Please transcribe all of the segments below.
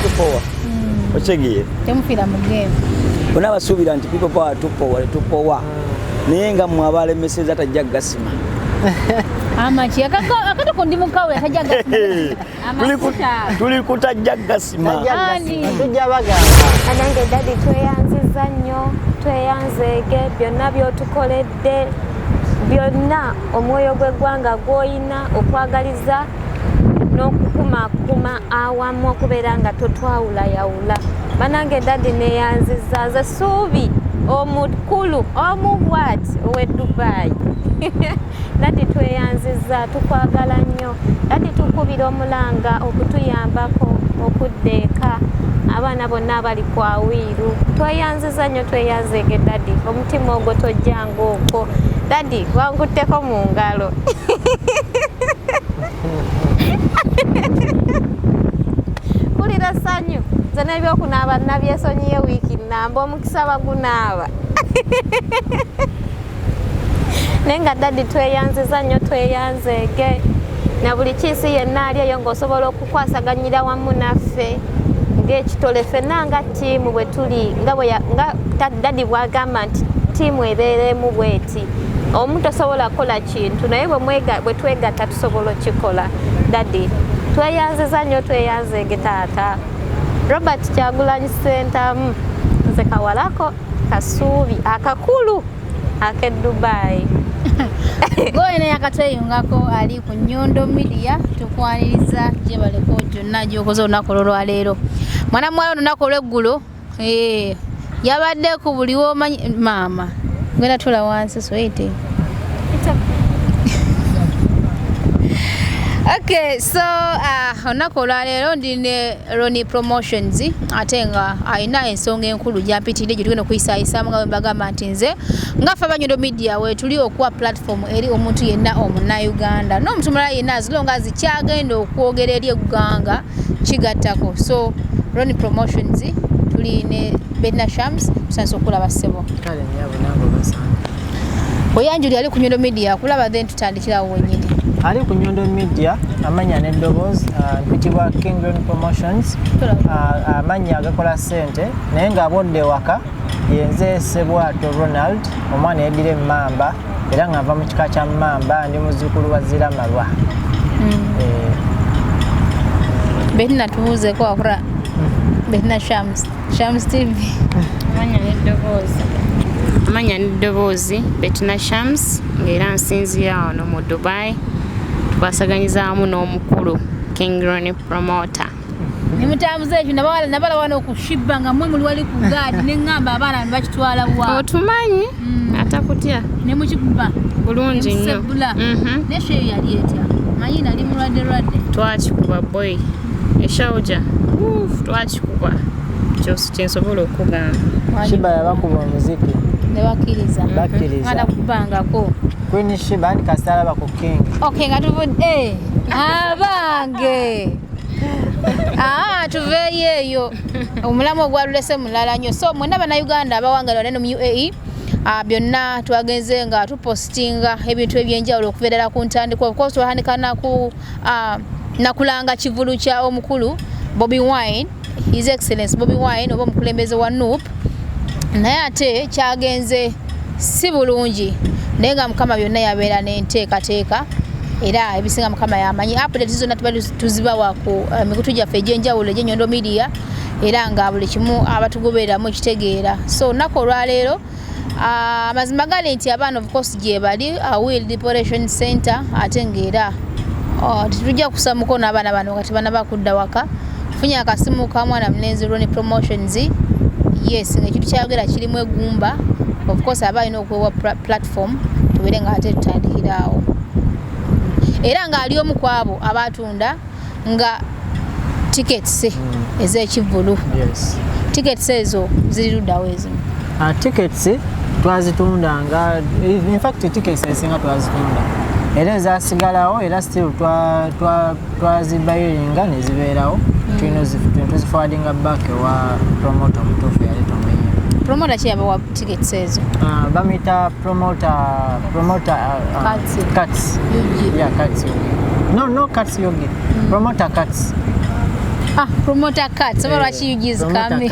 tupowa ochegiye temufira mu game bona basubira nti people power tupowa naye nga mwabale message atajja gasima amachi akatoko ndi mukawe atajja gasima tuli kutajja gasima tujja bagamba anange dadi tweyanziza nnyo tweyanzeege byonna byotukoledde byonna omwoyo gw'eggwanga gw'oyina okwagaliza n'okukumakuma awamu okubeera nga totwawulayawula banange dadi neyanziza nze suubi omukulu omubwati owe Dubai dadi tweyanziza tukwagala nnyo dadi tukubira omulanga okutuyambako okuddeeka abaana bonna abali kwawiiru tweyanziza nnyo tweyanzeege dadi omutima ogwo tojjanga okwo dadi wangutteko mu ngalo pulira ssanyu nze n'ebyokunaaba nabyesonyiye wiiki nnamba omukisa bagunaaba naye nga dadi tweyanziza nnyo tweyanzeege na buli kiisi yenna ali eyo ng'osobola okukwasaganyira wamu naffe ng'ekitole ffenna nga ttiimu bwe tuli nga dadi bw'agamba nti ttiimu ebeeremu bweti omu tosobola kukola kintu naye bwe twegatta tusobola okikola dadi tweyanziza nnyo tweyanzeege taata Robert Kyagulanyi Ssentamu nze kawalako kasuubi akakulu ake Dubai goyina yakatweyungako ali ku Nyondo Media tukwaniriza gye baleko gyonna gy'okoze olunaku olwaleero mwana mwayo olunaku olw'eggulo yabadde ku buli w'omanyi maama ngenda tula wansi swete Okay, so olunaku olwaleero ndine Roni Promotions ate nga ayina ensonga enkulu gyampitidde gye tugenda okuyisaayisamu nga bwe mbagamba nti nze ngaffe aba Nyondo Media we tuli okuwa platform eri omuntu yenna omunnayuganda n'omuntu mulala yenna azilonga zikyagenda okwogera eri eggwanga kigattako. So Roni Promotions tuli ne Bedna Shams tusanze okulaba ssebo kale nyabo nango basanga oyanjuli ali ku Nyondo Media kulaba then tutandikirawo wennyini ali ku Nyondo Media amanya n'eddoboozi mpitibwa King Roni Promotions amanya agakola ssente naye ng'abodde waka yenze Sebwato Ronald omwana yeddira emmamba era nga nva mu kika kya mmamba ndi muzzukulu wa Ziramalwa Bedna tubuuzeeko wakula Bedna Shams TV amanya n'eddoboozi Bedna Shams ng'era nsinzira wano mu Dubai twasaganyizaamu n'omukulu King Roni Promoter nimutambuza ekyo nabala wano okushiba nga mmwe muli wali ku gaadi neŋŋamba abaana ne bakitwala wa otumanyi atakutya ne mukikuba bulungi nnyo nesheyo yali etya manyi nali mulwadde twakikuba boy eshawuja twakikuba kyensobola okugamba Shiba yabakuba omuziki nebakkiriza bakkiriza kubangako Queen Shiba ndi kasitala ku King okay nga tuvudde abange tuveeyo eyo omulamu ogwalulese mulala nnyo so mwena bannayuganda abawangalira neno mu UAE byonna twagenze nga tupostinga ebintu ebyenjawulo okuva ddala ku ntandikwa of course twahandika nakulanga kivulu kya omukulu Bobi Wine His Excellency Bobi Wine oba omukulembeze wa NUP naye ate kyagenze si bulungi naye nga mukama byonna yabeera n'enteekateeka era ebisinga mukama yamanyi update zonna tuba tuzibawa ku mikutu gyaffe egy'enjawulo egy'Nyondo Media era nga buli kimu abatugobereramu ekitegeera so olunaku olwaleero amazima gali nti abaana of course gye bali Will Deportation Center ate ng'era tujja kusamuko n'abaana bano kati bana bakudda waka tufunye akasimu ka mwana mulenzi Roni Promotions yes ng'ekintu kyayogera kirimu egumba of course abalina okuweebwa platform tubeere nga ate tutandikiraawo era nga ali omu ku abo abatunda nga tickets ez'ekivulu tickets ezo ziri luddawo ezimu tickets twazitunda nga in fact tickets ezinga twazitunda era ezasigalawo era still twazibayiringa nezibeerawo tulina tuziforwardinga back ewa promoter omutuufu yali tomenya promoter ki yabawa tickets ezo bamuyita promoter cuts yeah cuts yogi no cuts yogi promoter cuts Promoter cuts. Soba lwaki yugize kame.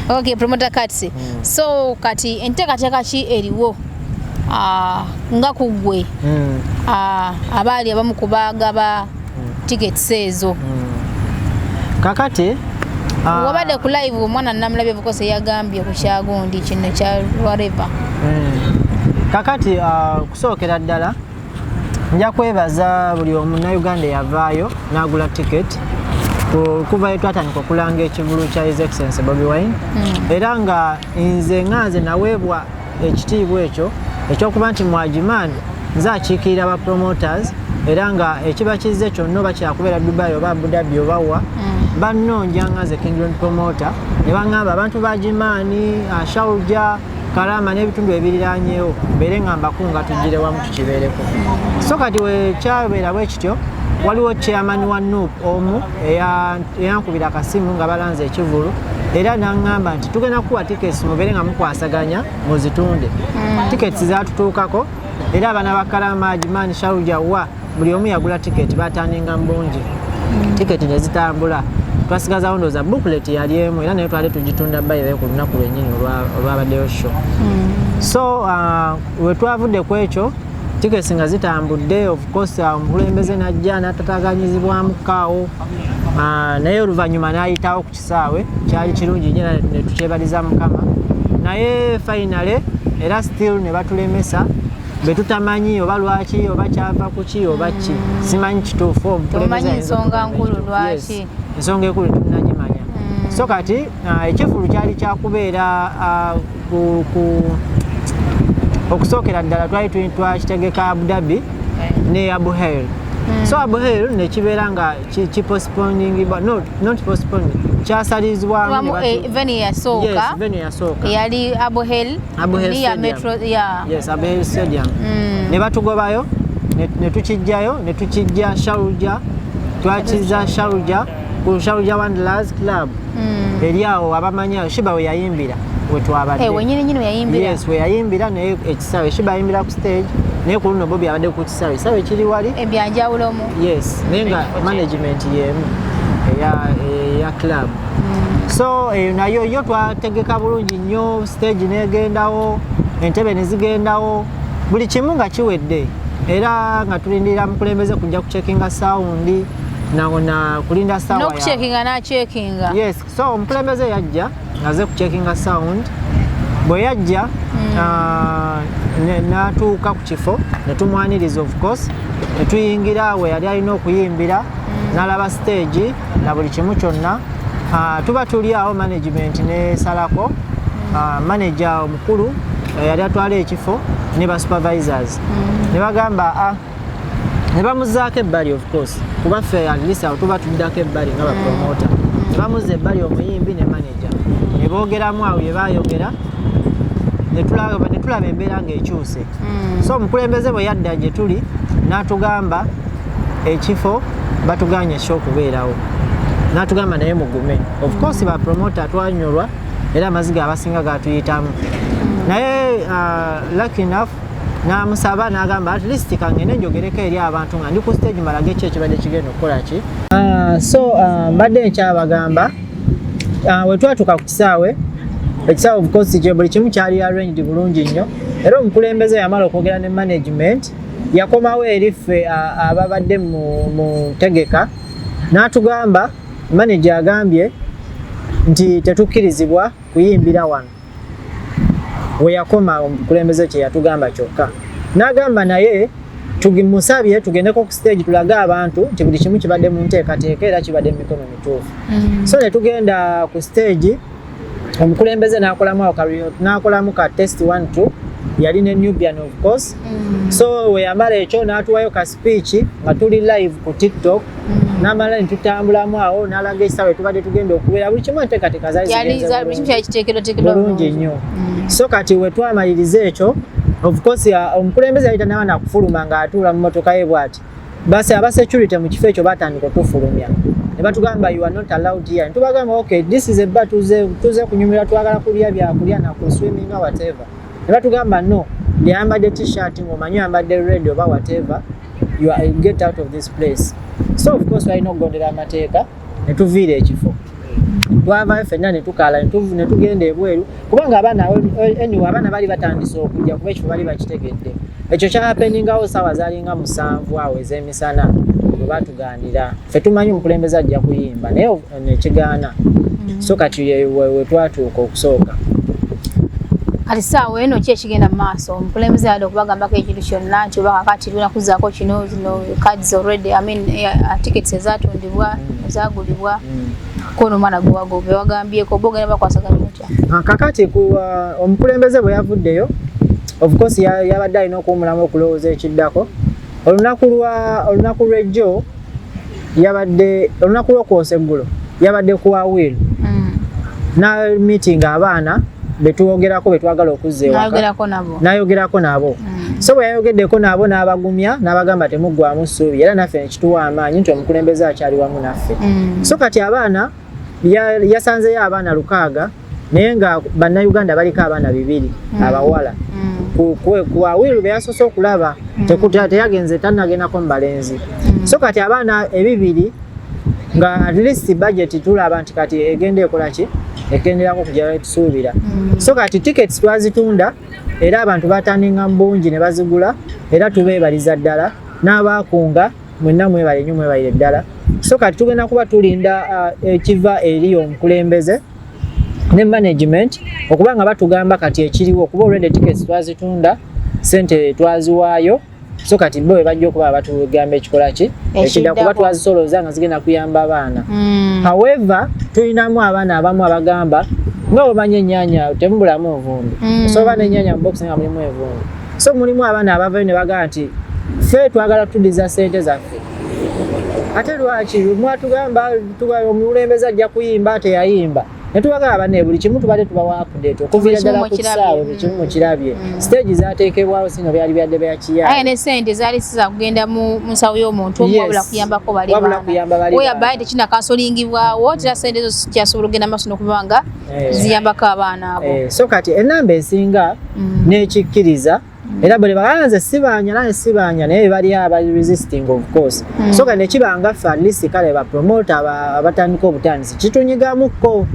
Okay, promoter cuts. So kati enteekateeka ki eriwo nga kugwe abaali abamu kubagaba tickets ezo. Kakati wabadde ku live omwana namulabye bukose yagambye ku kyagundi kino kya whatever. Kakati kusookera ddala nja kwebaza buli Omunnayuganda yavaayo n'agula ticket kuva twatandika okulanga ekivulu kya His Excellency Bobi Wine era nga nze nganze naweebwa ekitiibwa ekyo ekyokuba nti Mwajiman nze akiikirira aba promoters era nga ekiba kizze kyonna oba kyakubeera Dubai oba Abu Dhabi oba wa bannonja nganze Kingdom promoter ne baŋŋamba abantu ba Jimaani Shauja Kalama n'ebitundu ebiriraanyeewo mbeere nga mbakunga tujjire wamu tukibeereko. So kati we kyabeera bwe kityo waliwo chairman wa NUP omu eyankubira akasimu nga balanze ekivulu era n'aŋŋamba nti tugenda kuwa tickets mubeere nga mukwasaganya muzitunde. Tickets zaatutuukako era abaana ba Kalama Jimaani Shauja wa buli omu yagula ticket baatandinga mbungi. Ticket ne zitambula twasigazawo ndowooza booklet yali emu era naye twali tugitunda bayiwe ku lunaku lwennyini olwabaddeyo show. So we twavudde ku ekyo tickets nga zitambudde of course omukulembeze najja n'atataganyizibwamu kaawo naye oluvannyuma n'ayitawo ku kisaawe kyali kirungi nnyo ne tukyebaliza Mukama naye finally era still ne batulemesa be tutamanyi oba lwaki oba kyava ku ki oba ki simanyi kituufu omukulembeze ensonga nkulu lwaki ensonga enkulu tunagimanya. So kati ekivulu kyali kyakubeera okusookera ddala twali twakitegeka Abu Dhabi ne Abu Dhabi. So Abu Dhabi ne kibeera nga postponing not postponing kyasalizibwamu venue yasooka yali Abu Dhabi ya metro yes Abu Dhabi stadium ne batugobayo ne tukijjayo ne tukijja Sharjah twakiza Sharjah Wanderers Club eriawo abamanyayo Shiba we yayimbira we twabadde wenyini yayimbira yes we yayimbira naye ekisaawe Shiba yayimbira ku stage naye ku luno Bobi abadde ku kisaawe kisaawe kiri wali ebyanjawulomu yes naye nga management yemu ya club. So nayo yo twategeka bulungi nnyo stage negendawo entebe nezigendawo buli kimu nga kiwedde era nga tulindira mukulembeze kujja kucheckinga sound na kulinda sawa no kucheckinga na checkinga yes. So omukulembeze yajja aze kucheckinga sound bwe yajja natuuka ku kifo ne tumwaniriza of course ne tuyingira we yali alina okuyimbira n'alaba stage na buli kimu kyonna tuba tuli awo management ne salako manager omukulu yali atwala ekifo ne ba supervisors ne bagamba ne bamuzaako ebbali of course kuba ffe at least awo tuba tuddako ebbali nga bapromota ne bamuzza ebbali omuyimbi ne manager ne boogeramu awo bye baayogera ne tulaba embeera ng'ekyuse. So omukulembeze bwe yadda gye tuli n'atugamba ekifo batuganye eky'okubeerawo n'atugamba naye mugume of course bapromota twanyolwa era amaziga abasinga gatuyitamu naye lucky enough n'amusaba n'agamba at least kangende njogereko eri abantu nga ndi ku stage malage ki ekibadde kigenda okukola ki. So mbadde nkyabagamba we twatuuka ku kisaawe ekisaawe of course kye buli kimu kyali arranged bulungi nnyo era omukulembeze yamala okwogera ne management yakomawo eri ffe ababadde mu tegeka n'atugamba manager agambye nti tetukkirizibwa kuyimbira wano we yakoma omukulembeze kye yatugamba kyokka n'agamba naye tugimusabye tugendeko ku stage tulage abantu nti buli kimu kibadde mu nteekateeka era kibadde mu mikono mituufu. So ne tugenda ku stage omukulembeze n'akolamu ka test 1-2 yali ne Nubian of course. So we yamala ekyo n'atuwayo ka speech nga tuli live ku TikTok n'amala ne tutambulamu awo n'alaga ekisaawe tubadde tugenda okubeera buli kimu enteekateeka zaali bulungi nnyo. So kati we twamaliriza ekyo of course omukulembeze yali tanaba nakufuluma ng'atuula mu mmotoka ye bw'ati basi aba security mu kifo ekyo batandika okufulumya ne batugamba you are not allowed here. Tubagamba okay this is a bar tuze kunyumira twagala kulya byakulya na ku swimming or whatever. Ne batugamba no lyambadde t-shirt ng'omanyi yambadde red oba whatever you get out of this place. So of course walina okugondera amateeka ne tuviira ekifo twavayo ffenna ne tukaala ne tugenda ebweru kubanga abaana bali batandise okujja kuba ekifo bali bakitegedde ekyo kyapeningawo ssaawa zaalinga 7 awo ez'emisana bwe batugaanira ffe tumanyi omukulembeze ajja kuyimba naye nekigaana so kati we twatuuka okusooka kati saawa eno ki ekigenda mu maaso omukulembeze yadde okubagambako ekintu kyonna nti oba kakati tulina kuzaako kino zino cards already tickets ezatundibwa ezagulibwa kono omwana gwe wagambyeko oba ogenda bakwasaganya otya kakati omukulembeze bwe yavuddeyo of course yabadde alina okuwumulamu okulowooza ekiddako olunaku lwejjo yabadde olunaku lw'okwosa eggulo yabadde kuwa wiiru na meeting abaana betwogerako betwagala okuzza ewaka nayogerako nabo so bwe yayogeddeko nabo n'abagumya n'abagamba temuggwamu ssuubi era naffe nekituwa amaanyi nti omukulembeze akyali wamu naffe so kati abaana yasanzeyo abaana 6 naye nga bannayuganda baliko abaana 2 abawala ku awiru be yasoose okulaba teyagenze tannagendako mu balenzi so kati abaana 2 nga at least budget tulaba nti kati egenda ekola ki ekenderako kujja tusuubira so kati tickets twazitunda era abantu batandinga mbungi ne bazigula era tubeebaliza ddala n'abaakunga mwenna mwebale nnyo mwebalire ddala so kati tugenda kuba tulinda ekiva eri omukulembeze ne management okuba nga batugamba kati ekiriwo okuba already tickets twazitunda sente twaziwaayo so kati bo bajja okuba batugamba ekikola ki ekidda kuba twazisolooza nga zigenda kuyamba abaana however tulinamu abaana abamu abagamba nga omanye ennyanya temubulamu envundu so oba n'ennyanya mu box nga mulimu envundu so mulimu abaana abavayo ne bagamba nti ffe twagala tuddiza sente zaffe ate lwaki mwatugamba omukulembeze ajja kuyimba teyayimba netubagala banne buli kimu tubadde tubawa update okuviira ddala ku kisaawe buli kimu mukirabye stage zateekebwawo sino byali byadde byakiyaye aye ne sente zaali siza kugenda mu nsawo y'omuntu omu wabula kuyambako bali baana oyo abaye tekina kansolingibwawo tera sente ezo kyasobola okugenda maaso n'okubanga ziyambako abaana abo so kati enamba esinga n'ekikkiriza era bwe baganze sibanya naye sibanya naye bali abali resisting of course so kati nekibanga ffe at least kale ba promote abatandika obutandisi kitunyigamukko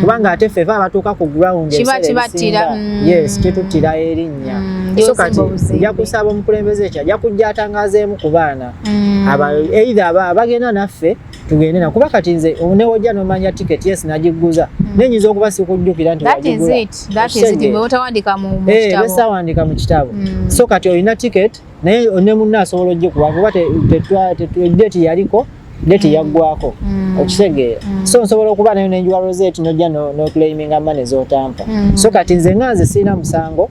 kubanga ate ffe abatuuka ku ground yes kitutira erinnya so kati yakusaba omukulembeze ekyo ajja kujja atangazeemu ku baana either bagenda naffe tugende na kuba kati nze newojja nomanya ticket yes najiguza nenyinza okuba sikujjukira nti wagigula that is it otawandika mu kitabo besawandika mu kitabo so kati olina ticket naye ne munna asobola oggikuba kuba date yaliko date yaggwako okitegeera so nsobola okuba nayo Nyondo Rozet nojja noclaiminga money zotampa so kati nze nganze sirina musango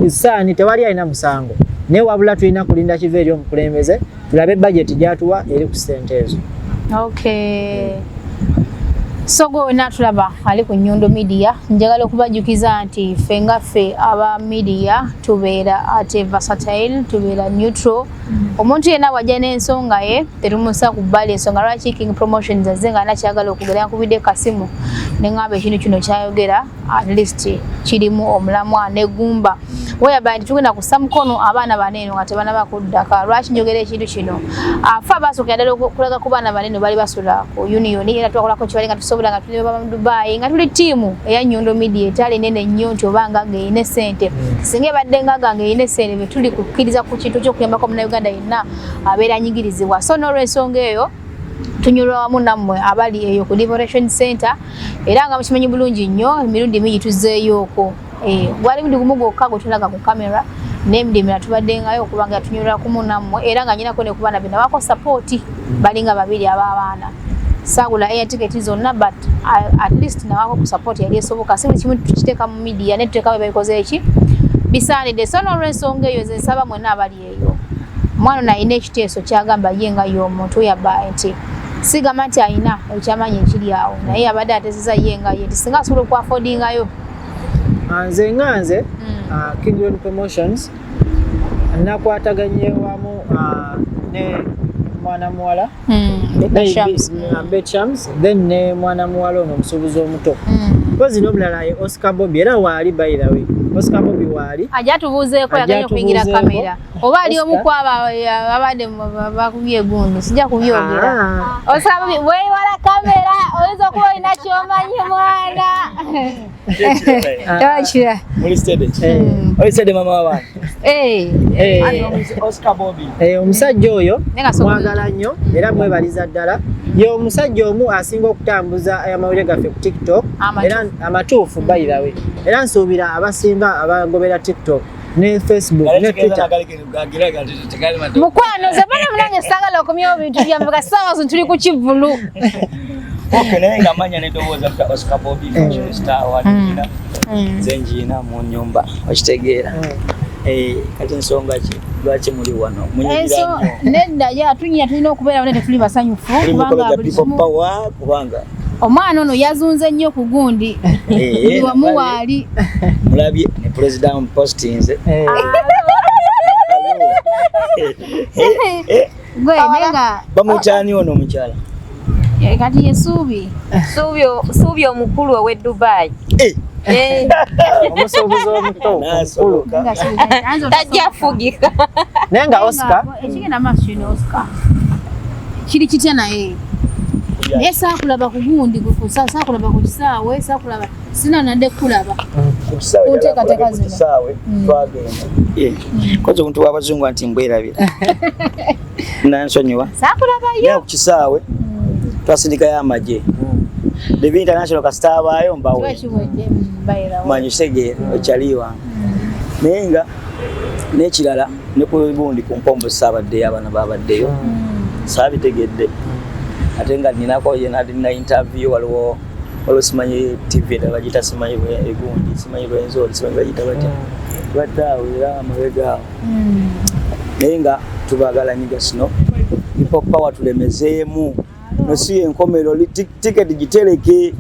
saani tewali alina musango naye wabula tulina kulinda kiva eri omukulembeze tulabe budget gyatuwa eri ku sente ezo. Okay. So go natulaba ali ku Nyondo Media njagala okubajjukiza nti ffe nga ffe aba media tubeera ate versatile tubeera neutral omuntu yenna wajja n'ensonga ye terumusa kubbala ensonga lwaki King Promotions azenga anakyagala okugera ku video kasimu nengamba ekintu kino kyayogera at least kirimu omulamwa negumba whereby tugenda kussa mukono abaana banene nga tebana bakuddaka lwaki njogera ekintu kino afa abasooka ddala okulaga ku baana banene bali basula ku union era twakolako kibali nga tusobola nga tuli baba mu Dubai nga tuli tiimu eya Nyondo Media etali nene nnyo nti obanga ng'eyina ssente singa ebadde nga ng'eyina ssente be tuli kukkiriza ku kintu ky'okuyambako Munnayuganda yenna abeera anyigirizibwa so n'olw'ensonga eyo tunyulwa wamu nammwe abali eyo ku Deportation Center era nga mukimanyi bulungi nnyo emirundi mingi tuzzeeyooko gwali mundi gumu gwokka gwe tulaga ku kamera n'emirundi emirala tubaddengayo okubanga tunyulwa kumu nammwe era nga nyinako ne ku baana be nawako sapoti balinga 2 ab'abaana sagula air ticket zonna but at least nawako ku support yali esoboka si buli kimu tukiteeka mu media ne tuteeka bwe bayikoze eki bisaanidde so n'olw'ensonga eyo ze nsaba mwenna abali eyo mwana nayina ekiteeso kyagamba ye nga y'omuntu yabba nti sigamba nti ayina ekyamanyi ekiri awo naye abadde ateseza ye nga ye nti singa asobola okuafodingayo nze nganze King Promotions nakwataganye wamu ne mwana muwala Betshams then ne mwana muwala ono omusuubuzi omuto kozi n'omulala ye Oscar Bobi era waali by the way Oscar Bobi waali ajatubuuzeeko yaganya okuyingira kamera oba ali omu ku abadde bakubye gundi sijja kubyogera Oscar Bobi weewala kamera oyinza okuba olina kyomanyi mwana tewakira oli stede mama w'abaana Oscar Bobi omusajja oyo mwagala nnyo era mwebaliza ddala ye omusajja omu asinga okutambuza amawulire gaffe ku TikTok era amatuufu by the way era nsuubira abasinga abagobera TikTok ne Facebook ne Twitter mukwano zabana munange sagala okumyawo bintu byamwe kasaawa tuli ku kivulu naye nga manya nedowooza ka Oscar Bobi star wadina zenjina mu nyumba okitegeera kati ensonga ki lwaki muli wano munyigira nedda ya tulina okubeera wano tuli basanyufu kubanga omwana ono yazunze nnyo ku gundi buli wamu waali mulabye ne president postinze gwe nenga bamutani ono omukyala kati yesuubi omukulu owe Dubai omusuubuzi omuto omukulu tajja fugika nenga Oscar ekigenda maaso kino Oscar kiri kitya naye naye saakulaba ku gundi saakulaba ku kisaawe saakulaba sina nadde kulaba kuteekateeka zino twagenda koze omuntu w'abazungu nti mbwerabira nansonyiwa saakulabayo ku kisaawe twasindikayo amagye Devi International kasita abaayo mbawe manyi kitegeera okyaliwa naye nga n'ekirala ne ku gundi ku mpombo saabaddeyo abaana baabaddeyo saabitegedde ate nga ninako yenadina interview waliwo simanyi TV era bagita simanyi egundi simanyi lwenzoli simanyi bagita batya bataawo era amabegaawo naye nga tubagala nyiga sino hip hop power tulemezeemu nosi enkomero tiketi gitereke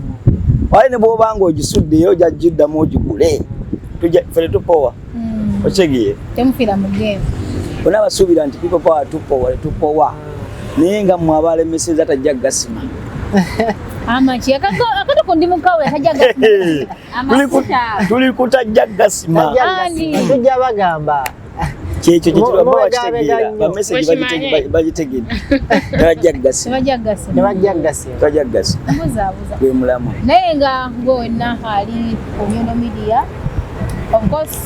wali ne bwobanga ogisuddeyo jajjiddamu ogigule fere tupowa okitegere temufira mu game bonna basuubira nti people power tupowa naye nga mmwe abalemeseza tajja gasima amaki akatoko ndi mukawe tajja gasima tuli kutajja gasima tujja bagamba kyekyo kyekitegeera bameseji bagitegedde nebajja gasima gwe mulamu naye nga ng'onna ali ku Nyondo Media of course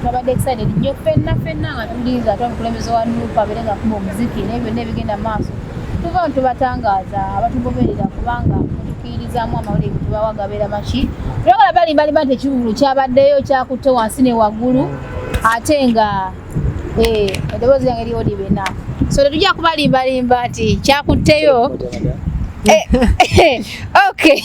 twabadde excited nnyo ffenna nga tulinza twamukulembeze wa NUP abeere nga kuba omuziki naye byonna ebigenda maaso tuva tubatangaaza abatugoberera kubanga tukkiririzaamu amawulire tubawa gabeera maki tuyagala balimbalimba nti ekivulu kyabaddeyo kyakutte wansi ne waggulu ate nga eddoboozi yange eriwo libena so tetujja kubalimbalimba nti kyakutteyo okay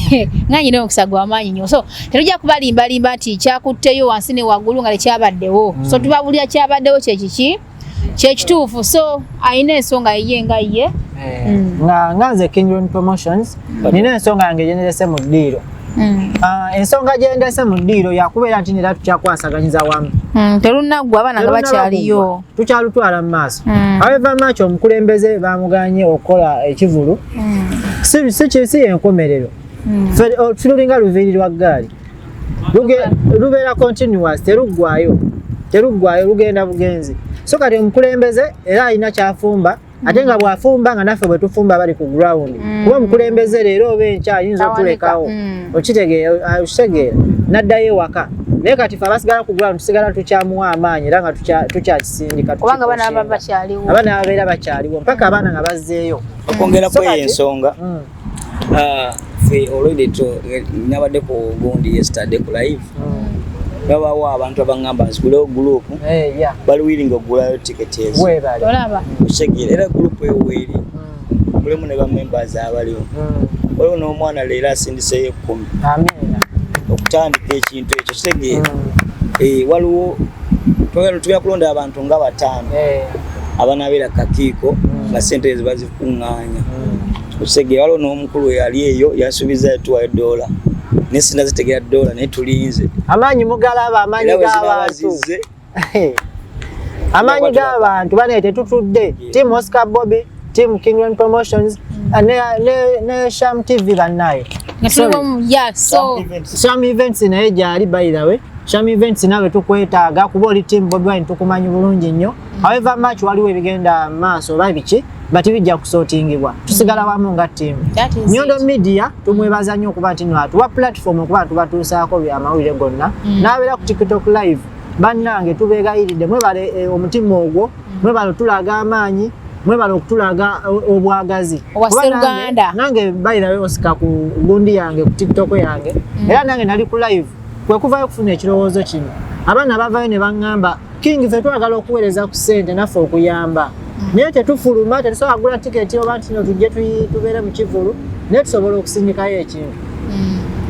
nga nyina omukisa gw'amaanyi nnyo so tetujja kubalimbalimba nti kyakutteyo wansi ne waggulu nga tekyabaddewo so tubabulira kyabaddewo kyekiki kyekituufu so ayina ensonga ye nga ye nga nze King Promotions nina ensonga yange gyenderese mu ddiiro ensonga gyendese mu ddiiro yakubeera nti nera tukyakwasaganyiza wamu terunaggwa abaana nga bakyaliyo tukyalutwala mu maaso however much omukulembeze bamuganye okukola ekivulu si yenkomerero tulinga luviiri lwa ggaali lubeera continuous teruggwayo lugenda bugenzi so kati omukulembeze era alina kyafumba ate nga bwafumba nga naffe bwe tufumba bali ku ground kuba omukulembeze leero oba enkya ayinza otulekawo okitegeera n'addayo ewaka naye kati ffe abasigala ku ground tusigala tukyamuwa amaanyi era nga tukyakisindika kubanga abaana bakyaliwo abaana babeera bakyaliwo mpaka abaana nga bazzeeyo okwongerako eyo ensonga ffe already nabadde ku gundi yesterday ku live babawo abantu abangamba nzigulewo gurupu bali wiringa okugulayo tiketi ezo okitegeera era gurupu eyo weeri mulemu ne bamembers abaliwo waliwo n'omwana leero asindiseyo 10 okutandika ekintu ekyo kitegeera waliwo tugenda kulonda abantu nga 5 abanaabeera kakiiko nga sente ezo bazikuŋŋaanya okitegeera waliwo n'omukulu yali eyo yasuubizayo tuwayo $1 naye sinna zitegeera $1 naye tulinze amaanyi mugalaba amaanyi g'abantu amaanyi g'abantu bane tetutudde tiimu Oscar Bobi team Kingland Promotions ne Sham TV banayo. Sham events naye gyali by the way. Sham events nawe tukwetaaga kuba oli team Bobi Wine tukumanyi bulungi nnyo. However much waliwo ebigenda maaso babiki but bijja kusortingibwa. Tusigala wamu nga team. Nyondo Media tumwebaza nnyo kuba nti atuwa platform okuba tubatuusaako byamawulire gonna. N'abeera ku TikTok live bannange tubeegayiridde mwebale omutima ogwo mwebale tulaga amaanyi mwebale okutulaga obwagazi nange bayirawe osika ku gundi yange ku TikTok yange era nange nali ku live kwe kuvayo okufuna ekirowoozo kino abaana bavayo ne baŋŋamba King ffe twagala okuweereza ku ssente naffe okuyamba naye tetufuluma tetusobola kugula tiketi oba nti no tujje tubeere mu kivulu naye tusobola okusindikayo ekintu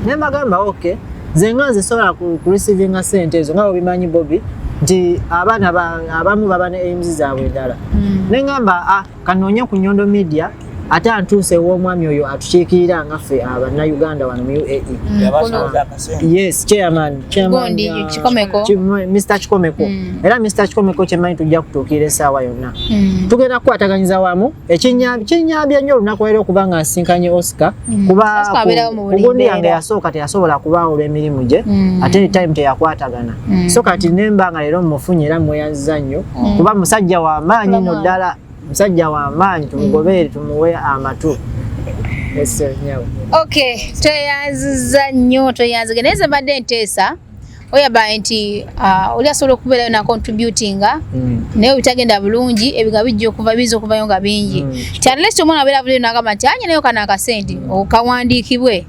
naye mbagamba okay nze nga nzisobola ku receivinga ssente ezo nga obimanyi Bobi nti abaana abamu baba ne aims zaabwe ddala ne ngamba kanoonye ku Nyondo Media ate antuuse w'omwami oyo atukiikirira nga ffe Uganda wano mu UAE. Yes, chairman Mr. Chikomeko. Era Mr. Chikomeko kyemanyi tujja kutuukira essaawa yonna. Tugenda kukwataganyiza wamu ekinyambya nnyo olunaku era okuba nga nsinkanye Oscar kuba ogundi yange yasooka teyasobola kuba olw'emirimu gye ate time teyakwatagana. So kati nemba nga leero mmufunye era mweyanziza nnyo kuba musajja wa maanyi no ddala. Musajja wa maanyi tumugobere tumuwe amatu. Okay, toyanziza nnyo toyanzige neze badde nteesa oyaba nti oli asobola okubeerayo na contributinga naye bitagenda bulungi ebiga bijja okuva biza okuvayo nga bingi unless omwana abeera bulungi n'agamba nti nayo kana akasente okawandiikibwe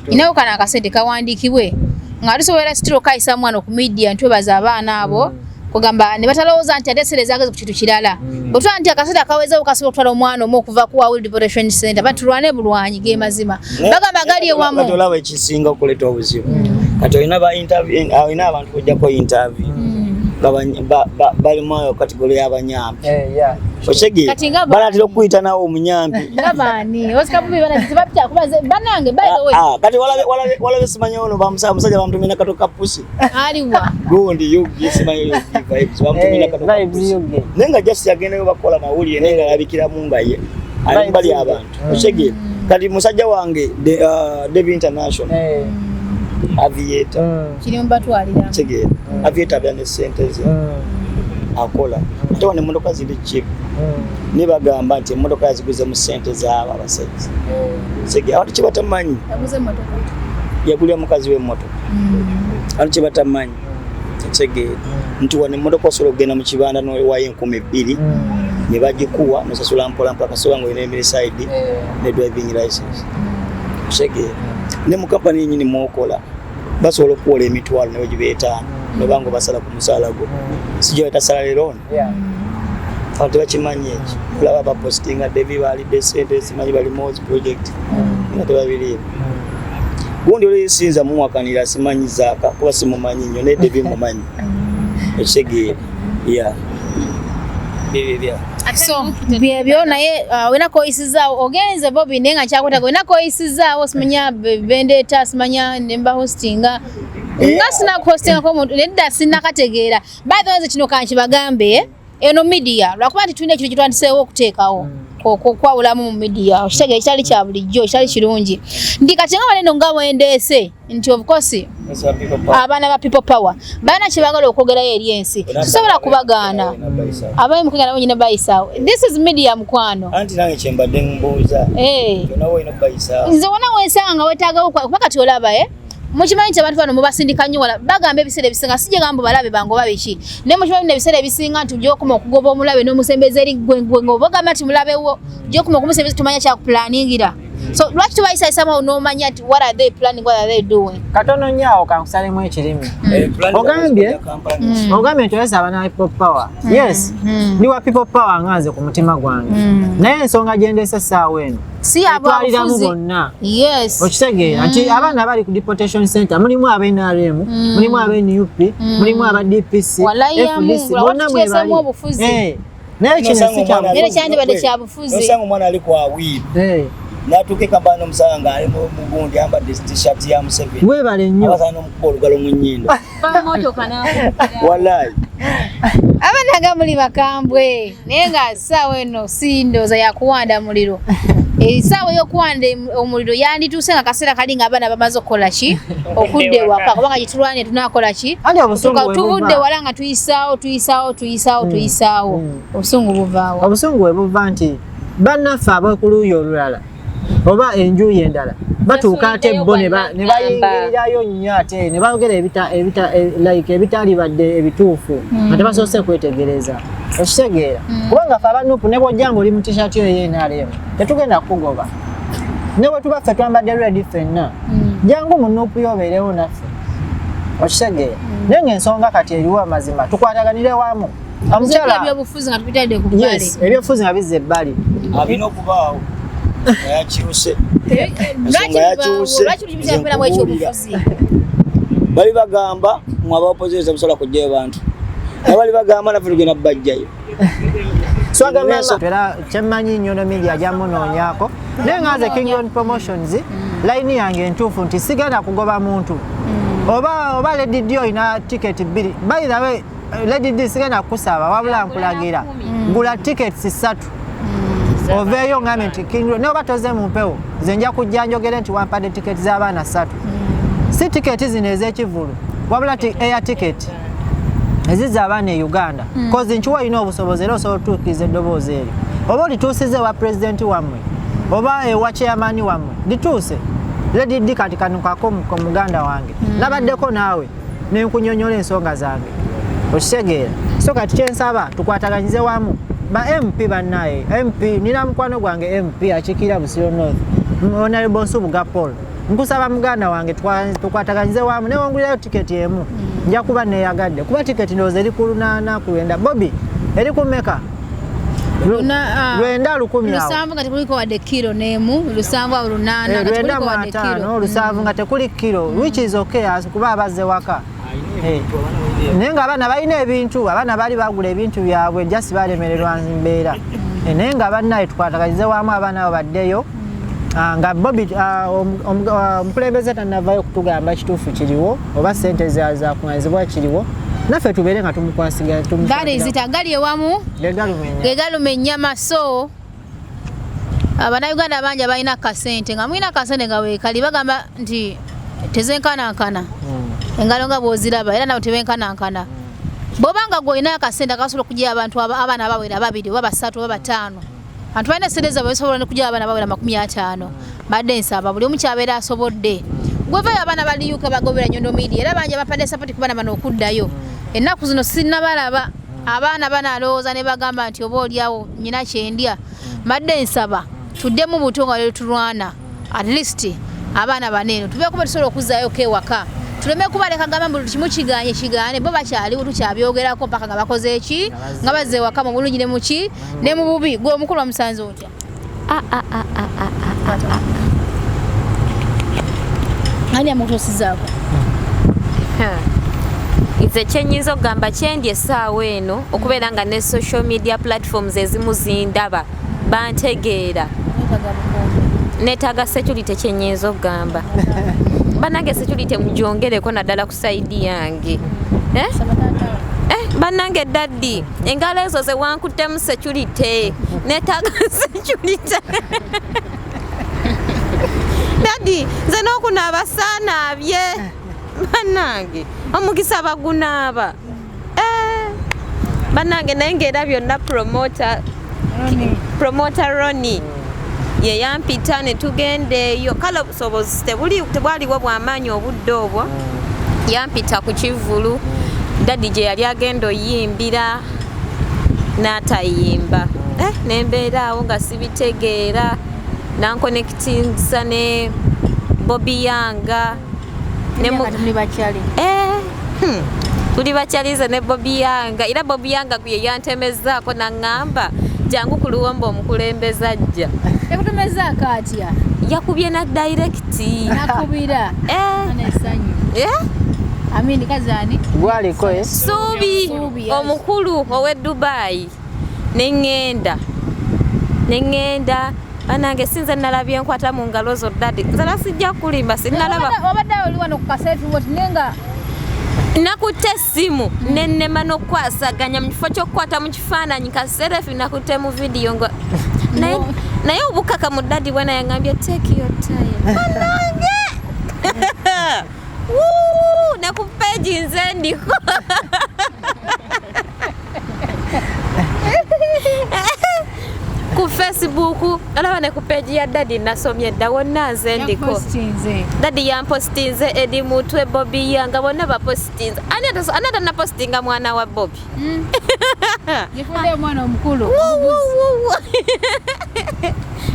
inayo kana akasente kawandiikibwe nga tusobola sitiro kayisa mwana ku media ntwebaza abaana abo kugamba ne batalowooza nti ate sere zaageze ku kintu kirala bwetwala nti akasente akaweza okasobola okutwala omwana omu okuva ku World Deportation Center batulwane bulwanyi ge mazima bagamba gali ewamu kati olaba ekisinga okuleeta obuzibu kati olina abantu kujjako interview balimu kategori y'abanyambi balatera okuyita nawo omuyambi kati walabe simanyi ono bamusajja bamutumina kato kapusi gundi simanyi bamutumina kato kapusi naye nga jasi yagendayo bakola mawulire naye nga alabikiramu nga ye ali bali abantu okitegere kati musajja wange Devi International aviator kirimbatwalira tegere aviator byane sente ze akola ate wane motoka zili cheap ne bagamba nti motoka yaziguze mu sente zaaba abasajja tegere abantu kibatamanyi yaguze motoka yagulia mukazi we motoka abantu kibatamanyi tegere nti wane motoka osobola okugenda mu kibanda n'owayo 2,000 ne bagikuwa nosasula mpola mpaka soba ngo ine side ne driving license tegere ne mu company nyini mwokola basobola okuwola emitwalo ne wegibeetaano nobango basala ku musala gwo sijja wetasala leero abantu bakimanyi eki olaba bapostinga Devi balidde sente simanyi bali Mozi project nga tebabiriimu gundi olisinza mumuwakanira simanyi zaaka kuba simumanyi nnyo ne Devi mumanyi ekitegeere bibibya so byebyo naye wena koyisizaawo ogenze Bobi naye nga kyakwetaaga wena koyisizaawo simanya bendeta simanya nemba hostinga nga sina hostinga k'omuntu nedda sinakategeera baadhi kino kankibagambe eno media lwakuba nti tulina ekiro kitwandiseewo okuteekawo kwawulamu mu media okitegeera kitali kya bulijjo kitali kirungi ndi kati nga baleno nga bwendeese nti of course abaana ba people power balina kyebagala okwogerayo eri ensi tusobola kubagaana abayi mukugenda nabo nyina bayisaawo this is media mukwano anti nange kyembadde mbuuza nawe olina bayisaawo nze wona wensanga nga weetaagawo kuba kati olaba mukimanyi nti abantu bano mubasindika nnyo wala bagamba ebiseera ebisinga sijja gamba balabe bange oba biki naye mukimanyi ebiseera ebisinga nti ojja okuma okugoba omulabe n'omusembeza eri gwe ng'obagamba nti mulabewo ojja okuma okumusembeza tumanya kyakupulaningira so lwaki tubayisaayisamu n'omanya nti what are they planning, what are they doing katono nnyo kankusalemu ekirimi ogambye nti oyesa abaana people power yes ndi wa people power nga nze ku mutima gwange naye ensonga gyendeese essaawa eno si abafuzi bonna yes okitegeera nti abaana bali ku Deportation Center mulimu aba NRM mulimu aba NUP mulimu aba DPC bonna mwebali naye kino si kyandibadde kyabufuzi osanga omwana ali ku awiiru natuke kambano musanga ali mugundi ambadde t-shirt ya Museveni webale nnyo abasana omukuba olugalo mu nnyindo motoka na wallahi aba Banaga muli bakambwe naye nga ssaawa eno sindoza yakuwanda muliro. Essaawa y'okuwanda omuliro yandituuse nga kaseera kali nga abaana bamaze okukola ki okudda ewaka kubanga gitulwane tunaakola ki tuvudde wala nga tuyisaawo obusungu buvaawo. Obusungu bwe buva nti bannaffe ab'okuluuyi olulala oba enjuuyi endala batuuka ate bo ne bayingirirayo nnyo ate ne boogera ebitali badde ebituufu nga tebasoose kwetegereza okitegeera kubanga ffe abanupu ne bw'ojja ng'oli mu tishaati eyo ey'NRM tetugenda kukugoba ne bwe tuba ffe twambadde ready ffenna jangu mu nuupu y'obeerewo naffe okitegeera naye ng'ensonga kati eriwo amazima tukwataganire wamu ebyobufuzi nga tubitadde ku bbali ebyobufuzi nga bizza ebbali abina okubaawo yakyuse bali bagamba mwaba opozitiza musobola kujjayo bantu abali bagamba naffe tugenda bajjayo era kyemmanyi Nyondo Media gyamunoonyaako naye nga nze King Promotions layini yange entuufu nti sigenda kugoba muntu oba Lady D olina tiketi bbiri by the way Lady D sigenda kukusaba wabula nkulagira gula tiketi 3 oveeyo ngambe nti King ne oba toze mu mpewo nze nja kujja njogere nti wampadde tiketi z'abaana 3 si tiketi zino ez'ekivulu wabula air tiketi ezizza abaana e Uganda kozi nkiwa olina obusobozi era osobola otuukiriza eddoboozi eryo oba olituusize ewa pulezidenti wammwe oba ewa chairman wammwe lituuse Lady D kati kanukako muganda wange nabaddeko naawe nenkunyonyola ensonga zange okitegeera so kati kyensaba tukwataganyize wamu ba MP bannaye MP nina mukwano gwange MP akikira Busiro North Honorable Nsubuga Paul nkusaba muganda wange tukwataganyize wamu ne wongulirayo tiketi emu nja kuba neyagadde kuba tiketi ndowooza eri ku 8 kulenda Bobi eri ku meka lwenda 10 lusanvu nga tekuliko wadde kilo n'emu lusanvu awo 8 nga tekuliko wadde kilo lusanvu nga tekuli kilo which is okay kuba abazze waka naye nga abaana balina ebintu abaana baali bagula ebintu byabwe jasi balemererwa mbeera naye nga bannaye tukwataganyize wamu abaana abo baddeyo nga Bobi omukulembeze tannavaayo kutugamba kituufu kiriwo oba sente zakuŋŋaanyizibwa kiriwo naffe tubeere nga tumukwasiga gali ewamu gegaluma ennyama so abannayuganda bangi balina kasente nga mulina kasente nga weekali bagamba nti tezenkanankana engalo nga bw'oziraba era nabo tebenkanankana bw'obanga gw'olina akasente akasobola okujja abantu abaana abawera 2 oba 3 oba 5 abantu balina sente zaabwe basobola n'okujja abaana abawera 50 badde nsaba buli omu kyabeera asobodde gwevayo abaana baliyuka bagobera Nyondo Media era bangi bapadde sapoti ku baana bano okuddayo ennaku zino sinnabalaba abaana banalowooza ne bagamba nti oba oliawo nyina kyendya badde nsaba tuddemu buto nga lero tulwana at least abaana baneeno tubeekuba tusobola okuzzaayo kewaka tuleme kubaleka gamba mbu kimu kigaane bo bakyaliwo tukyabyogerako mpaka nga bakoze eki nga bazze ewaka mu bulungi ne muki ne mu bubi gwe omukulu wamusanze otya ani amutosizaako nze kyenyinza okugamba kyendi essaawa eno okubeera nga ne social media platforms ezimu zindaba bantegeera neetaaga security kyenyinza okugamba banange security mujongereko naddala ku saidi yange banange daddi engalo ezo ze wankuttemu security neetaaga security daddi nze n'okunaaba saanaabye banange omukisa bagunaaba banange naye ngaera byonna promoter Roni ye yampita ne tugenda eyo kale obusobozi tebwaliwo bw'amaanyi obudde obwo yampita ku kivulu daddi gye yali agenda oyimbira n'atayimba nembeera awo nga sibitegeera nankonekitingisa ne Bobi yanga tuli bakyalize ne Bobi yanga era Bobi yanga kuye yantemezaako naŋŋamba jangu ku luwombo omukulembeze ajja yakutemezaako atya yakubye na directi nakubira amini kazani gwaliko Suubi omukulu owe Dubai neŋŋenda banange sinze nalabye enkwata mu ngalo zo daddi nze nasijja kulimba sinnalaba obadde oli wano ku kaseetu woti nenga nakutte essimu nennema n'okwasaganya mu kifo ky'okukwata mu kifaananyi kaserefi nakutte mu vidiyo ngo naye obukaka mu dadi bwana yangambye take your time banange ne ku peegi nze ndiko ku Facebook alaba ne ku page ya dadi nasomye dda wonna nze ndiko dadi yampostinze edi mutwe Bobi yanga bonna bapostinze anata napostinga mwana wa Bobi yifunde mwana omukulu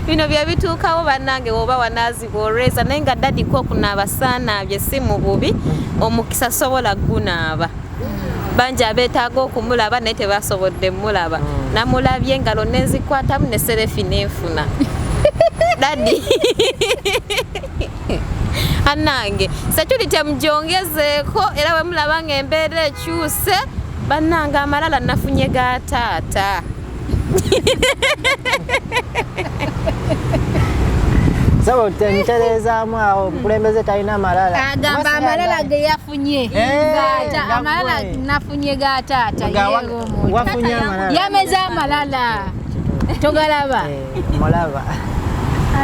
bino bya bituukawo bannange oba wanaazibwa olweza naye nga dadi ko kunaaba saanaabye si mu bubi omukisa sobola gunaaba banji abeetaaga okumulaba naye tebasobodde mulaba namulabye engalo nenzikwatamu ne serefi nenfuna dadi annange sekyuli temujongezeeko era we mulaba nga embeera ekyuse bannange amalala nafunye ga taata Sabo tenterezaamu awo mukulembeze talina amalala. Agamba amalala ge yafunye. Amalala nafunye ga taata yeego mu. Wafunye amalala. Yameza amalala. Togalaba. Mulaba.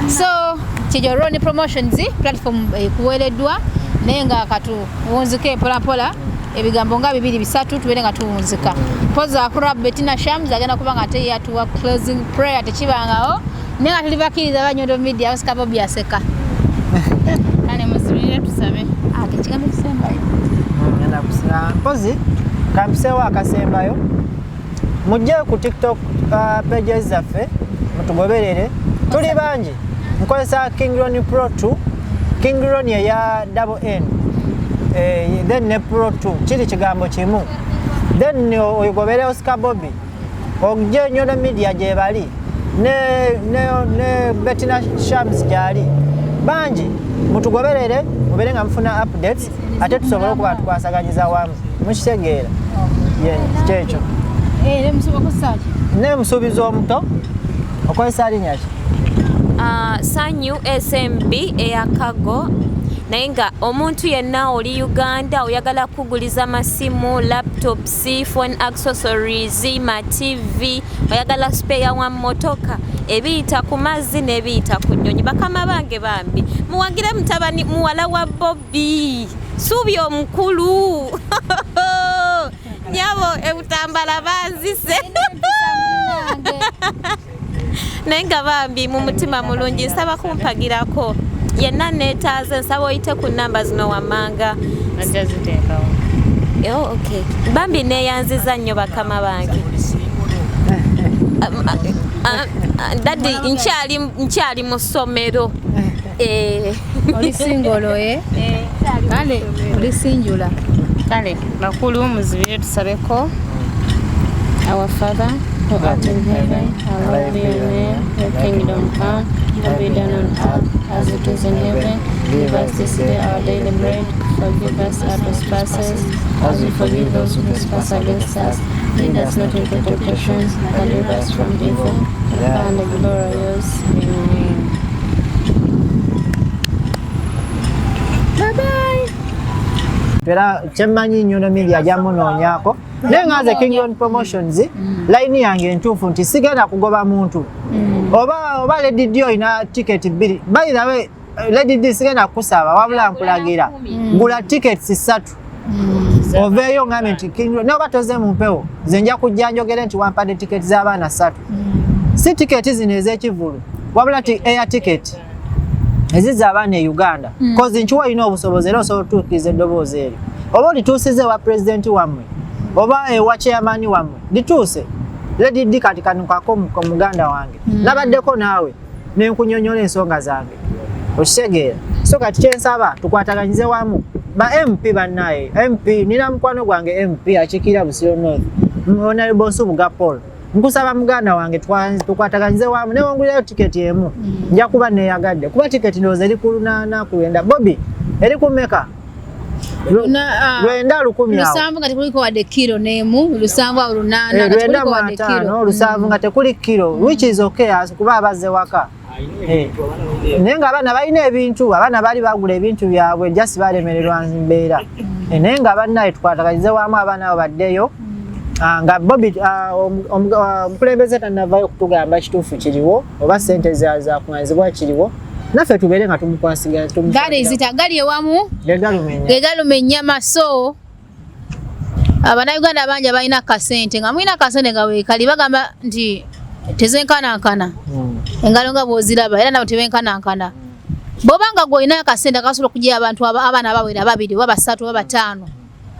So Kijoroni Promotions platform kuwereddwa naye nga katuwunzike pola ebigambo nga 2-3 tubeere nga tuwunzika. Poza akurab Bettina Shams agenda kuba nga te yatuwa closing prayer tekibangawo. Nenga tulibakiriza banyondo media osika Bobi aseka. Kane musubire tusabe. Kigambo kisembayo. Ngenda kusira. Pozi kampisewa akasembayo. Mujje ku TikTok pages zaffe mutugoberere. Tuli banji. Nkozesa Kingroni Pro 2. Kingroni ya double N. Then ne Pro 2 kiri kigambo kimu. Then oyogobere osika Bobi. Ogje Nyondo media gye bali. Ne Bettina Shams jali banji mutugoberere mubere nga mfuna updates ate tusobola okuba tukwasaganyiza wamu mukitegeera kyekyo ne musuba kusaaki ne musubiza omuto okozesa linnya ki Sanyu SMB eyakago naye nga omuntu yenna oli Uganda oyagala kuguliza masimu, laptops, phone accessories, ma TV, oyagala spare wa motoka, ebiyita ku mazzi n'ebiyita ku nnyonyi. Bakama bange bambi muwagire mutabani muwala wa Bobi suubi omukulu nyabo ebutambala banzise naye nga bambi mu mutima mulungi nsaba kumpagirako yenna neetaaze nsaba oyite ku namba zino wammanga Ajaziteekawo. Okay. Bambi neeyanziza nnyo bakama bange dadi nkyali mu ssomero oli singolo kale oli sinjula Kale bakulu muzibire tusabeko our father who art in heaven, hallowed be your name, your kingdom come, your will be done on earth as it is in heaven. Give us this day our daily bread, forgive us our trespasses, as we forgive those who trespass against us. Lead us not into temptation, but deliver us from evil. And the glory of yours. Amen. bye. Era kyemmanyi Nyondo media jamunoonyako naye nga nze Kingroni Promotions line yange entuufu nti sigenda kugoba muntu oba Lady D oyina ticket 2 by the way Lady D sigenda kusaba wabula nkulagira gula tickets 3 oveeyo ngambe nti Kingroni noba toze mu mpewo nze nja kujja njogere nti wampadde ticket z'abaana 3 si ticket zino ez'ekivulu wabula ti air ticket eziza abaana e Uganda kozi nchiwa ina obusobozi era osobola otuukiriza eddoboozi eryo oba olituusize wa president wammwe oba ewa chairman wammwe lituuse Lady D kati kanukako mu muganda wange nabaddeko naawe nenkunyonyola ensonga zange okitegeera so kati kyensaba tukwataganyize wamu ba MP bannaye MP nina mukwano gwange MP akikira Busiro North Honorable Nsubuga Paul nkusaba muganda wange tukwataganyize wamu newongulirayo tiketi emu nja kuba neyagadde kuba tiketi ndowooza eri ku 8 ku 9 Bobi eri ku meka lwenda 10 lusanvu nga tekuliko wadde kilo nemu lusanvu au 8 lwenda 5 lusanvu nga tekuli kilo which is okay kuba abazze waka naye nga abaana balina ebintu abaana bali bagula ebintu byabwe just balemererwa mbeera naye nga bannaye tukwatagalize wamu abaana abo baddeyo nga Bobi omukulembeze tannavayo kutugamba kituufu kiriwo oba ssente zakuŋŋaanyizibwa kiriwo naffe tubeere nga tumukwasiga gali ewamu gegaluma ennyama so Abannayuganda bangi balina akasente nga mulina akasente nga weekali bagamba nti tezenkanankana engalo nga bw'oziraba era nabo tebenkanankana bw'obanga gw'olina akasente akasobola okugira abantu abaana abawera 2 oba 3 oba 5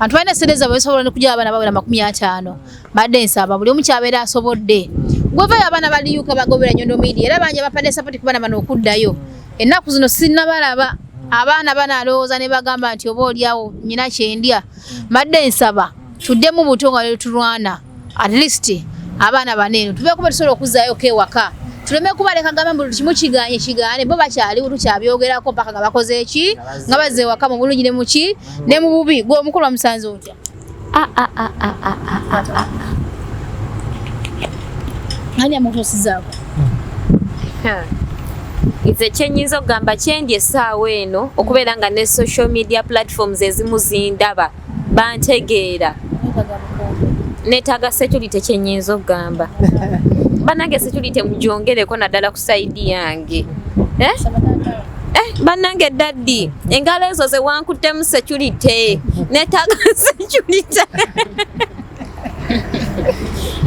abantu balina sente zaabwe basobola okugira abaana abawera 50 badde nsaba buli omu kyabeera asobodde gwevayo abaana baliyuka bagobera Nyondo Media era bangi bapadde sapoti ku baana bano okuddayo ennaku zino sinnabalaba abaana banalowooza ne bagamba nti oba oliawo nyina kyendya badde nsaba tuddemu buto nga letulwana at least abaana baneeno tubeeko betusobola okuzaayo kewaka tuleme kubaleka gamba buli kimu kigaane bo bakyaliwo tukyabyogerako mpaka nga bakoze eki nga bazze ewaka mu bulungi ne muki ne mu bubi gwe omukulu wamusanze otya ani amutosizaako Ize kyenyinza okugamba kyendye essaawa eno okubeera nga ne social media platforms ezimu zindaba bantegeera neetaaga security kyenyinza okugamba bannange security mujongereko naddala ku saidi yange bannange daddi engalo ezo ze wankuttemu security neetaaga security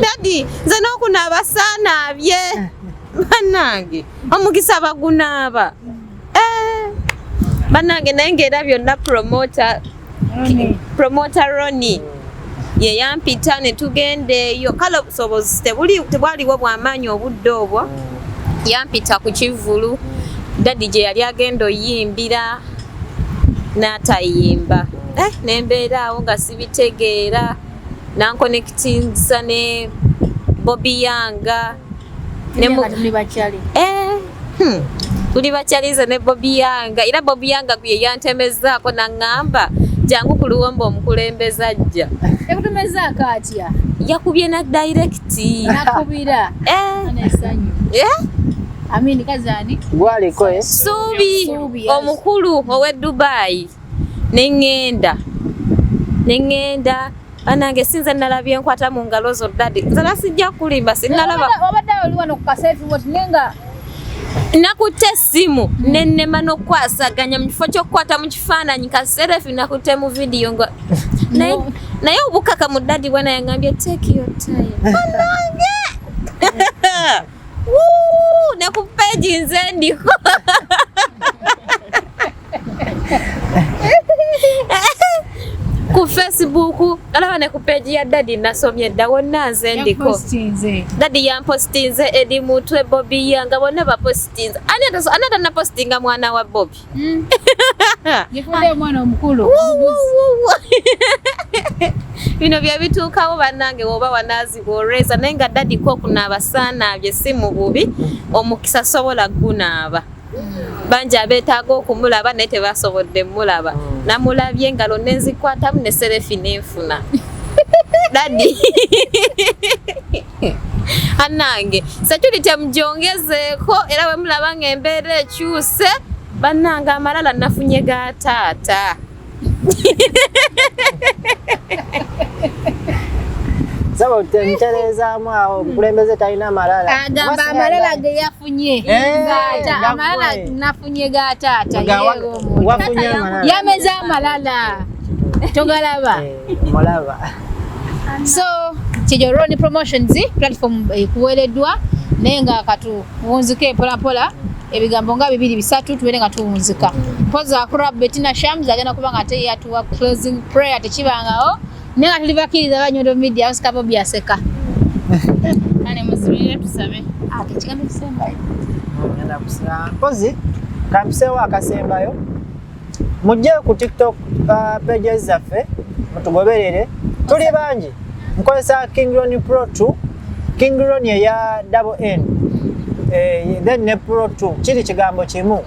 daddi nze n'okunaaba saanaabye bannange omukisa bagunaaba bannange naye ng'era byonna promoter Roni ye yampita ne tugenda eyo kale obusobozi tebwaliwo bw'amaanyi obudde obwo yampita ku kivulu daddi gye yali agenda oyimbira n'atayimba nembeera awo nga sibitegeera nankonekitinsa ne Bobi yanga tuli bakyalize ne Bobi yanga era Bobi yanga gwe yantemezaako naŋŋamba jangu ku luwombo omukulembeze ajja yakutemezaako atya yakubye na direct nakubira amini kazani gwaliko Suubi omukulu ow'e Dubai neŋŋenda banange sinze nalabye nkwata mu ngalo zo daddi nze nasijja kulimba sinnalaba obadde oli wano ku kaseefu wati nenga nakutte essimu nennema n'okwasaganya mu kifo ky'okukwata mu kifaananyi kaserefi nakutte mu vidiyo nga naye obukaka mu daddi bwana yangambye take your time banange ne ku peegi nze ndiko ku Facebook alaba ne ku page ya daddy nasomye dda wonna nze ndiko daddy yampostinze edi mutwe Bobi yanga bonna bapostinze anata na postinga mwana wa Bobi yefule mwana omukulu bino bya bituukawo bannange woba wanazi bworeza naye nga daddy ko kunaaba saanaabye si mu bubi omukisa sobola gunaaba banja abeetaaga okumulaba naye tebasobodde mulaba namulabye engalo nenzikwatamu ne serefi nenfuna daddi annange security mujongezeeko era we mulaba ng'embeera ekyuse bannange amalala nafunye ga taata sabo tenterezaamu awo omukulembeze talina malala agamba amalala ge yafunye amalala nafunye ga taata yameza amalala togalaba mulaba so Kijoroni Promotions platform kuwereddwa naye nga katuwunzike mpolampola ebigambo nga 2-3 tubeere nga tuwunzika poza akurab Bettina Shams agenda kuba nga ate yatuwa closing prayer tekibangawo naye nga tulibakiriza ba Nyondo Media Youtube Bobi aseka kale musibire tusabe tekigambo kisembayo ngenda kusira pozi kampisewo akasembayo mujje ku TikTok pages zaffe mutugoberere tuli bangi nkozesa King Ron Pro 2 King Ron ya double N then ne Pro 2 kiri kigambo kimu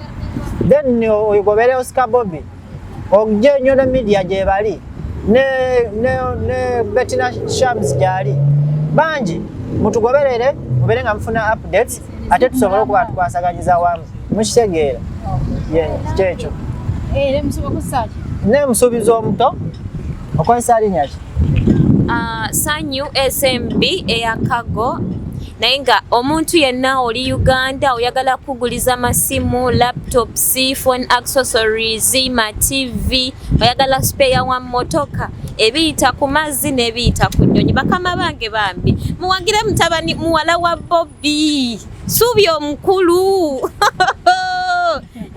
then oyogobere Oscar Bobi ogye Nyondo Media gye bali ne Bettina Shams gyali bangi mutugoberere mubere nga mufuna updates ate tusobole okuba tukwasaganyiza wamu mukitegeera kyekyo ne musuubiza omuto okozesa linnya ki Sanyu SMB eyakago naye nga omuntu yenna oli Uganda oyagala kuguliza masimu, laptops, phone accessories, ma TV, oyagala spare wa motoka, ebiyita ku mazzi n'ebiyita ku nnyonyi. Bakama bange bambi muwagire mutabani muwala wa Bobi subi omukulu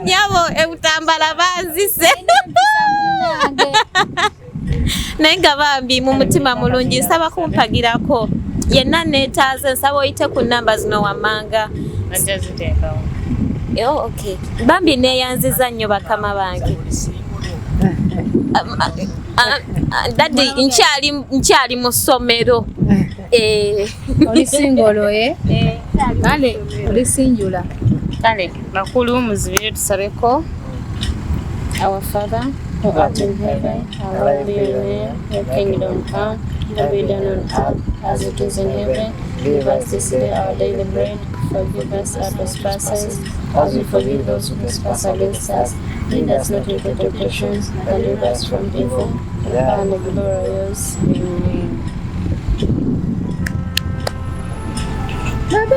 nyabo ebutambala banzise naye nga bambi mu mutima mulungi nsaba kumpagirako yenna neetaaze nsaba oyite ku namba zino wammanga okay. Bambi neeyanziza nnyo bakama bange dadi nkyali mu ssomero oli singolo kale oli sinjula kale bakulu muzibire tusabeko Our Father, who art in heaven, hallowed be your name. Your kingdom come, your will be done on earth as it is in heaven. Give us this day our daily bread. Forgive us our trespasses, as we forgive those who trespass against us. Lead us not into temptation, but deliver us from evil. And the glory is yours. Amen.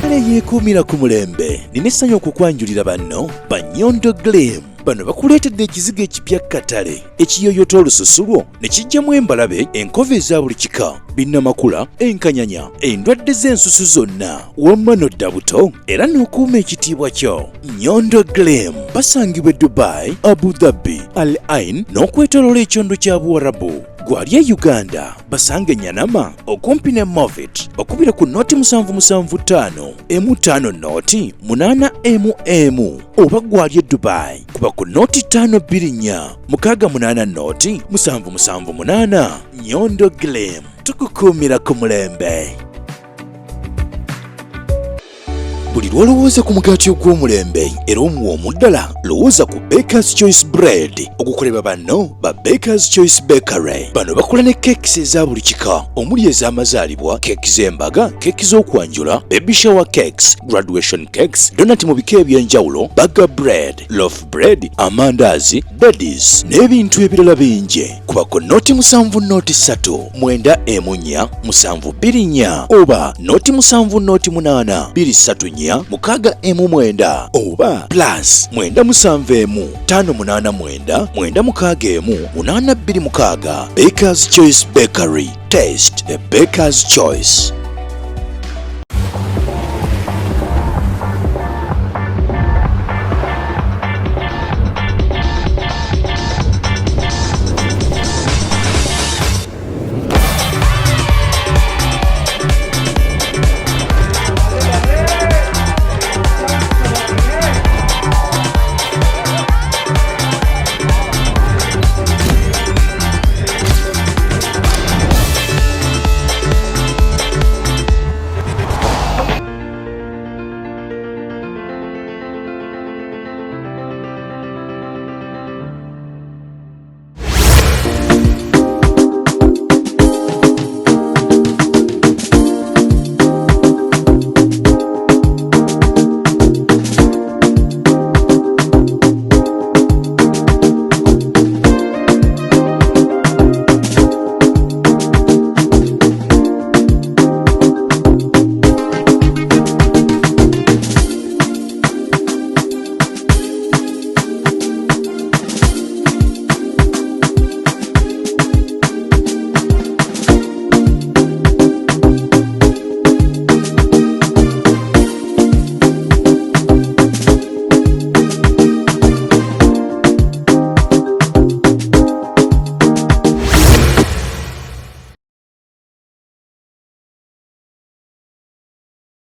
Bye-bye. Yeekuumira ku mulembe nina essanyu okukwanjulira banno ba Nyondo Glam. Bano bakuleetedde ekizigo ekipya katale ekiyoyota olususu lwo ne kijjamu embalabe, enkova eza buli kika, binnamakula, enkanyanya, endwadde z'ensusu zonna, wamma n'odda buto era n'okuuma ekitiibwa kyo. Nyondo Glam basangibwa Dubai, Abu Dhabi, Al Ain n'okwetooloola ekyondo kya Buwarabu. Gwali e Uganda basange Nyanama okumpi ne Movit okubira ku noti 775 M5 noti 8 oba gwali e Dubai kuba ku noti 524 680 noti 778. Nyondo Glam tukukuumira ku mulembe. Buli lwolowooza ku mugaati ogw'omulembe era omuwoomu ddala lowooza ku Baker's Choice Bread okukolebwa banno ba Baker's Choice Bakery. Bano bakola ne kekisi eza buli kika omuli ez'amazaalibwa, keki z'embaga, keki z'okwanjula, baby shower cakes, graduation cakes, donati mu bika eby'enjawulo, burger bread, loaf bread, amandaazi, daddies n'ebintu ebirala bingi. Kuba ku noti 7 noti 3 9 4 724 oba noti 7 noti 8 234 6 9 oba plus 9 7 5 9 8 Baker's Choice Bakery. Taste the Baker's Choice.